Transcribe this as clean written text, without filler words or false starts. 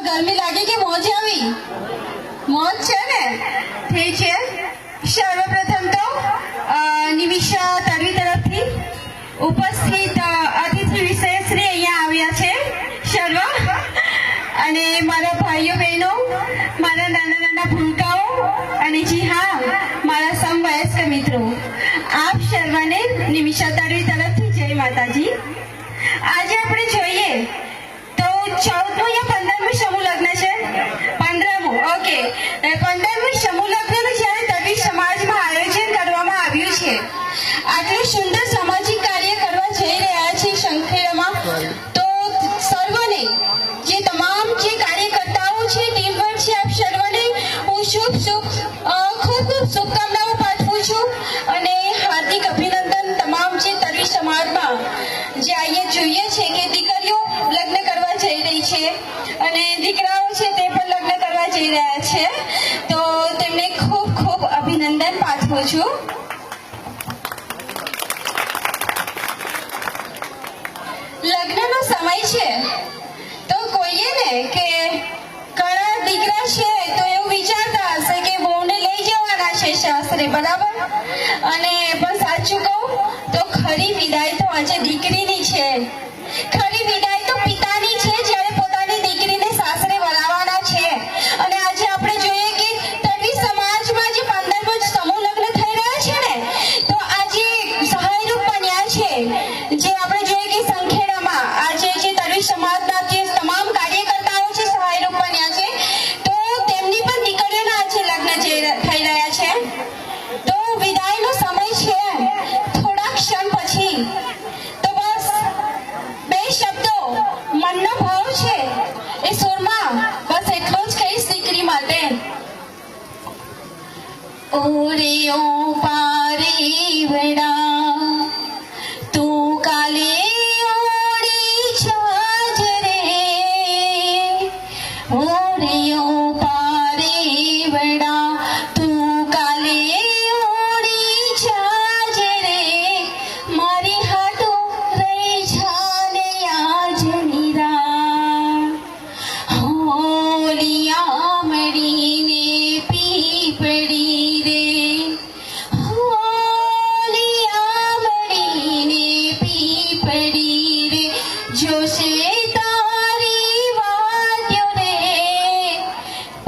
ગરમી લાગી કે મોજ આવી? મોજ છે ને? ઠીક છે. સર્વપ્રથમ તો નિમિષા તડવી તરફથી ઉપસ્થિત અતિથિ વિશેષશ્રી અહીંયા આવ્યા છે સર્વ, અને મારા ભાઈઓ બહેનો, મારા નાના નાના ભૂલકાઓ, અને જી હા, મારા સમવયસ્ક મિત્રો, આપ સર્વને નિમિષા તડવી તરફથી જય માતાજી. આજે આપણે જોઈએ તો 14મું યા 15મું સમૂહ લગ્ન છે. 15મું. ઓકે. 15મું સમૂહ લગ્નનું જ્યારે તડવી સમાજમાં આયોજન કરવામાં આવ્યું છે, આટલું સુંદર સામાજિક કાર્ય કરવા જઈ રહ્યા છે સંખેડામાં, તો સર્વને, જે તમામ જે કાર્યકર્તાઓ છે, ટીમ વર્ક છે, આપ સર્વને હું ખૂબ ખૂબ શુભકામનાઓ પાઠવું છું, અને હાર્દિક અભિનંદન. તમામ જે તડવી સમાજમાં જે અહીંયા જોઈએ છે કે દીકરીઓ લગ્ન કરવા જઈ રહી છે અને દીકરાઓ છે તે પણ લગ્ન કરવા જઈ રહ્યા છે, તો તેમને ખૂબ ખૂબ અભિનંદન પાઠવું છું. લગ્નનો સમય છે તો કોઈએ ને કે ઘણા દીકરા છે તો એવું વિચારતા હશે કે વહુને લઈ જવાના છે સાસરે, બરાબર? અને પણ સાચું કહું તો ખરી વિદાય તો આજે દીકરીની છે. ખરી વિદાય તો પિતાની છે જ્યારે પોતાની દીકરીને સાસરે વળાવવાના છે. અને આજે આપણે જોઈએ કે તડવી સમાજમાં જે 15મું સમૂહ લગ્ન થઈ રહ્યા છે ને, તો આજે સહાયરૂપ બન્યા છે. જે આપણે જોઈએ કે સંખેડામાં આજે જે તડવી સમાજના જે તમામ કાર્યકર્તાઓ છે સહાયરૂપ બન્યા છે, તો તેમની પણ દીકરીઓના આજે લગ્ન થઈ રહ્યા છે. તો વિદાયનો સમય છે થોડા ક્ષણ પછી, તો બસ બે શબ્દો, મનનો ભાવ છે એ સુરમાં, બસ એટલું જ કહીશ દીકરી માટે. ઓરે ઓ પારી વડા